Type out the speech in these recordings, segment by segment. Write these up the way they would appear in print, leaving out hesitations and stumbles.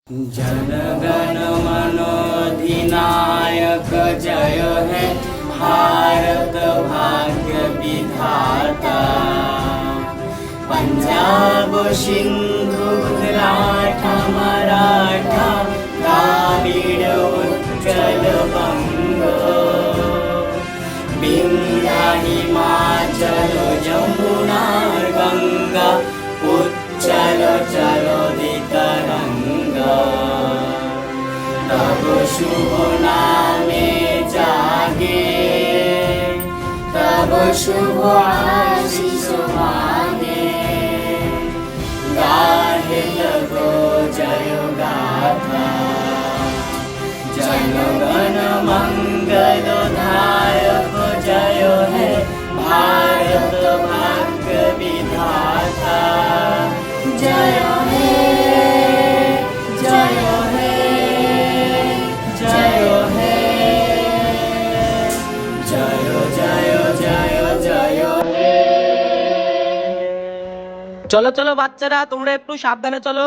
जनगण मन अधिनायक जय है भारत भाग्य विधाता। पंजाब सिंधु गुजरात मराठा द्राविड़ उत्कल बंग। विंध्य हिमाचल जमुना गंगा उच्चल जलोदित तरंगा। तब शुभ नामे जागे तब शुभ आशीष मांगे। गाहे लगो जय गाथा जनगण मंगल दायक जय है भारत भाग्य विधाता। जय है जय है जय है जय जय जय जय हे। চলো চলো বাচ্চারা, তোমরা একটু সাবধানে চলো।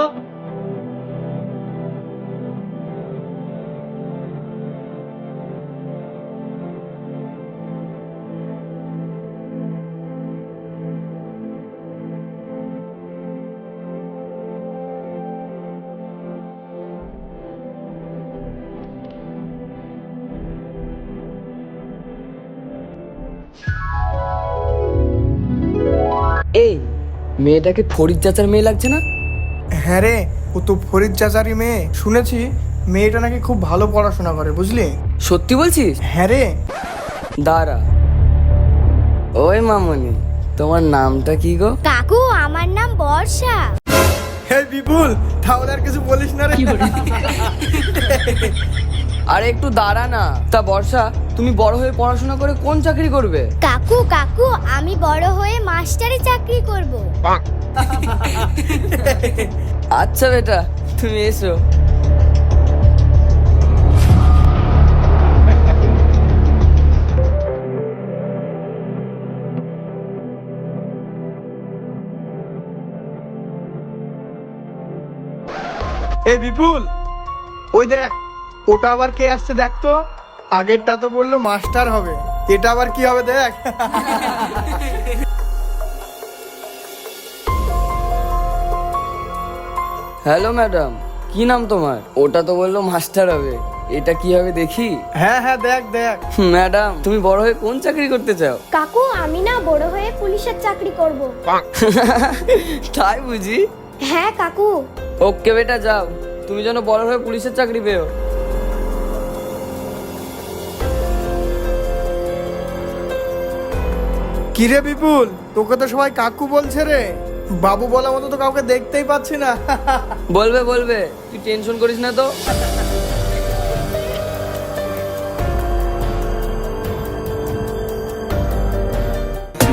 এই মেয়েটাকে ফরিদ চাচার মেয়ে লাগছে না? হ্যাঁ রে, ও তো ফরিদ চাচারি মেয়ে। শুনেছি মেয়েটা নাকি খুব ভালো পড়াশোনা করে, বুঝলি? সত্যি বলছিস? হ্যাঁ রে। দাঁড়া, ওই মামনি, তোমার নামটা কি গো? কাকু, আমার নাম বর্ষা। হে বিপুল, তাহলে আর কিছু বলিস না রে। আরে একটু দাঁড়া না। তা বর্ষা, তুমি বড় হয়ে পড়াশোনা করে কোন চাকরি করবে? কাকু কাকু, আমি বড় হয়ে মাস্টারি চাকরি করব। আচ্ছা বেটা, তুমি এসো। এই বিপুল, ওই দেখ, ওটা আবার কে আসছে দেখ তো। আগেরটা তো বললো মাস্টার হবে, এটা আবার কি হবে দেখ। হ্যালো ম্যাডাম, কি নাম তোমার? ওটা তো বললো মাস্টার হবে, এটা কি হবে দেখি। হ্যাঁ হ্যাঁ, দেখ দেখ। ম্যাডাম, তুমি বড় হয়ে কোন চাকরি করতে চাও? কাকু, আমি না বড় হয়ে পুলিশের চাকরি করব। তাই বুঝি? হ্যাঁ কাকু। ওকে বেটা, যাও, তুমি যেন বড় হয়ে পুলিশের চাকরি পেও। কি রে বিপুল, তোকে তো সবাই কাকু বলছে রে। বাবু বলার মতো তো কাউকে দেখতেই পাচ্ছি না। বলবে বলবে, তুই টেনশন করিস না তো।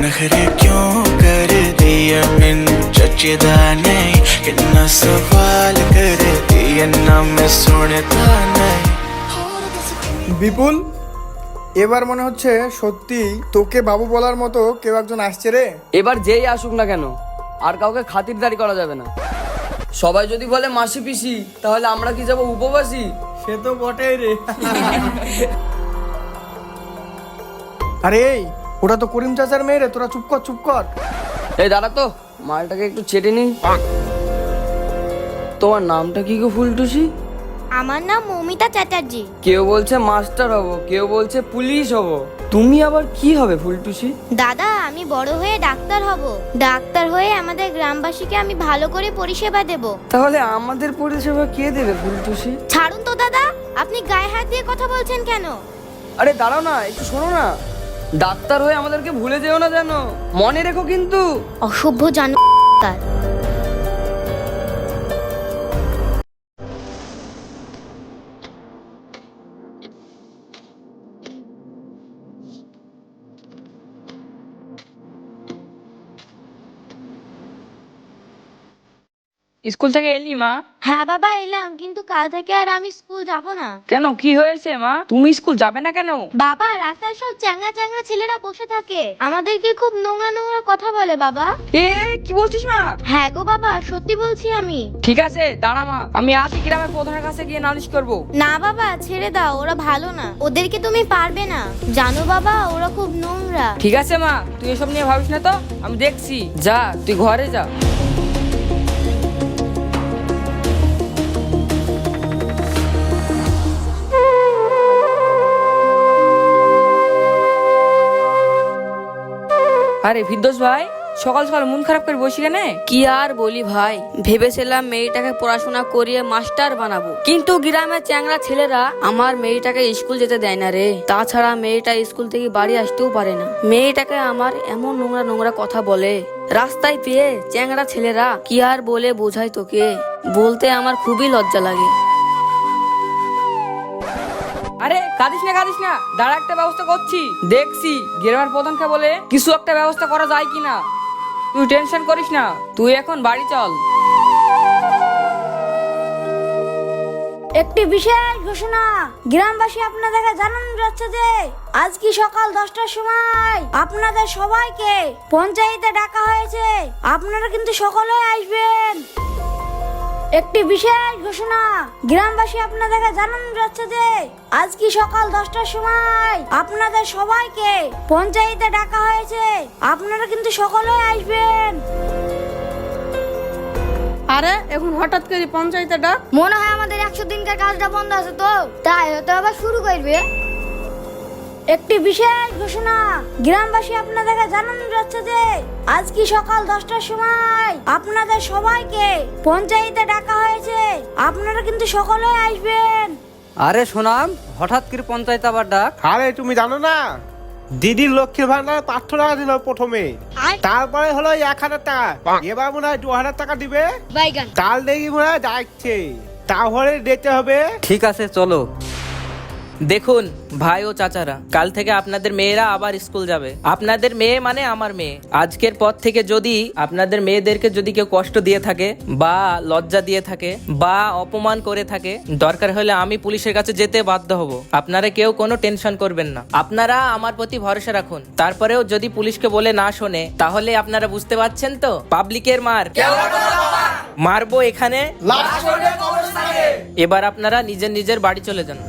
नखरे क्यों कर दिया मिन चचदा नहीं कितना सवाल कर दिया ना मैं सुनता नहीं। বিপুল, এবার মনে হচ্ছে সত্যি তোকে বাবু বলার মতো কেউ একজন আসছে রে। এবার যেই আসুক না কেন, আর কাউকে খাতিরদারি করা যাবে না। সবাই যদি বলে মাসি পিসি, তাহলে আমরা কি যাব উপবাসী? সে তো বটেই রে। আরে এই, ওটা তো করিম চাচার মেয়ে রে, তোরা চুপ কর চুপ কর। এই দাঁড়া তো, মালটাকে একটু চেটে নি। তোমার নামটা কি গো ফুলটুসি? আমার নাম মমিতা চ্যাটার্জি। কেউ বলছে মাস্টার হব, কেউ বলছে পুলিশ হব, তুমি আবার কি হবে ফুলটুসি? দাদা, আমি বড় হয়ে ডাক্তার হব। ডাক্তার হয়ে আমাদের গ্রামবাসীকে আমি ভালো করে পরিষেবা দেব। তাহলে আমাদের পরিষেবা কে দেবে ফুলটুসি? ছাড়ুন তো দাদা, আপনি গায়ে হাত দিয়ে কথা বলছেন কেন? আরে দাঁড়াও না, একটু শোনো না। ডাক্তার হয়ে আমাদেরকে ভুলে যেও না যেন, মনে রেখো কিন্তু। অসভ্য জানো। স্কুল থেকে এলি মা? হ্যাঁ বাবা এলাম, কিন্তু কাল থেকে আর আমি স্কুল যাব না। কেন, কি হয়েছে মা? তুমি স্কুল যাবে না কেন? বাবা রাস্তায় সব চ্যাংড়া চ্যাংড়া ছেলেরা বসে থাকে, আমাদেরকে খুব নোংরা নোংরা কথা বলে বাবা। এ কি বলছিস মা? হ্যাঁ গো বাবা, সত্যি বলছি আমি। ঠিক আছে দাঁড়া মা, আমি আজকে গ্রামের প্রধানের কাছে গিয়ে নালিশ করব। না বাবা ছেড়ে দাও, ওরা ভালো না, ওদেরকে তুমি পারবে না, জানো বাবা ওরা খুব নোংরা। ঠিক আছে মা, তুই এসব নিয়ে ভাবিস না তো, আমি দেখছি। যা তুই ঘরে যা। আরে ফিরদৌস ভাই, সকাল সকাল মন খারাপ করে বসি কেন? কি আর বলি ভাই, ভেবেছিলাম মেয়েটাকে পড়াশোনা করিয়ে মাস্টার বানাবো, কিন্তু গ্রামের চ্যাংড়া ছেলেরা আমার মেয়েটাকে স্কুল যেতে দেয় না রে। তাছাড়া মেয়েটা স্কুল থেকে বাড়ি আসতেও পারে না। মেয়েটাকে আমার এমন নোংরা নোংরা কথা বলে রাস্তায় পেয়ে চ্যাংড়া ছেলেরা, কি আর বলে বোঝাই তোকে, বলতে আমার খুবই লজ্জা লাগে। আরে কাঁদিস না, দাঁড়া, একটা ব্যবস্থা করছি। দেখছি গ্রামের প্রধানকে বলে কিছু একটা ব্যবস্থা করা যায় কিনা। তুই টেনশন করিস না, তুই এখন বাড়ি চল। একটি বিশেষ ঘোষণা, গ্রামবাসী আপনাদেরকে জানানো যাচ্ছে যে আজকে সকাল 10টার সময় আপনাদের সবাইকে পঞ্চায়েতে ডাকা হয়েছে, আপনারা কিন্তু সকলে আসবেন। একটি বিশেষ ঘোষণা, গ্রামবাসী আপনাদেরকে জানানো যাচ্ছে যে আজকে সকাল 10টার সময় আপনাদের সবাইকে পঞ্চায়েতে ডাকা হয়েছে, আপনারা কিন্তু সকলে আসবেন। আরে এখন হঠাৎ করে পঞ্চায়েতে ডাক? মনে হয় আমাদের 100 দিনকার কাজটা বন্ধ আছে, তো তাই হয়তো আবার শুরু করবে। একটি বিশেষ ঘোষণা, গ্রামবাসী আপনাদেরকে জানানো যাচ্ছে যে আজকে সকাল 10টার সময় আপনাদের সবাইকে পঞ্চায়েতে ডাকা হয়েছে, আপনারা কিন্তু সকলে আসবেন। আরে সোনাম, হঠাৎ করে পঞ্চায়েত আবার ডাক? আরে তুমি জানো না, দিদির লক্ষ্মীর ভান্ডার 500 টাকা দিল প্রথমে, তারপরে হলো 1000 টাকা, এবার মনে হয় 2000 টাকা দিবে। কাল দেখি মনে হয় যাচ্ছে, তাহলে দিতে হবে। ঠিক আছে চলো। দেখুন ভাই ও চাচারা, কাল থেকে আপনাদের মেয়েরা আবার স্কুল যাবে। আপনাদের মেয়ে মানে আমার মেয়ে। আজকের পর থেকে যদি আপনাদের মেয়েদেরকে যদি কেউ কষ্ট দিয়ে থাকে বা লজ্জা দিয়ে থাকে বা অপমান করে থাকে, দরকার হলে আমি পুলিশের কাছে যেতে বাধ্য হব। আপনারা কেউ কোনো টেনশন করবেন না, আপনারা আমার প্রতি ভরসা রাখুন। তারপরেও যদি পুলিশকে বলে না শোনে, তাহলে আপনারা বুঝতে পারছেন তো, পাবলিকের মার মারবো এখানে। এবার আপনারা নিজের নিজের বাড়ি চলে যান।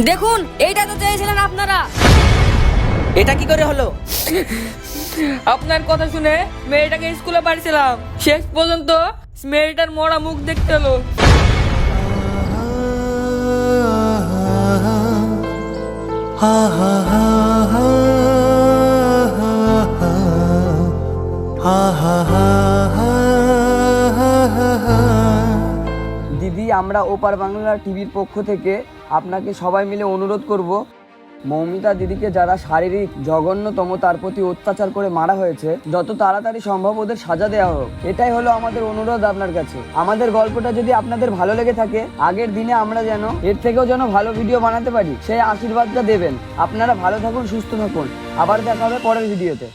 দেখুন, এইটা তো চেয়েছিলেন আপনারা। এটা কি করে হলো? আপনার কথা শুনে মেয়েটাকে স্কুলে পাঠিয়েছিলাম, শেষ পর্যন্ত মেয়েটার মরা মুখ দেখতে হলো। দিদি, আমরা ওপার বাংলা টিভির পক্ষ থেকে আপনাকে সবাই মিলে অনুরোধ করব, মৌমিতা দিদিকে যারা শারীরিক জঘন্যতম তার প্রতি অত্যাচার করে মারা হয়েছে, যত তাড়াতাড়ি সম্ভব ওদের সাজা দেওয়া হোক। এটাই হলো আমাদের অনুরোধ আপনার কাছে। আমাদের গল্পটা যদি আপনাদের ভালো লেগে থাকে, আগের দিনে আমরা যেন এর থেকেও যেন ভালো ভিডিও বানাতে পারি, সেই আশীর্বাদটা দেবেন। আপনারা ভালো থাকুন, সুস্থ থাকুন, আবার দেখা হবে পরের ভিডিওতে।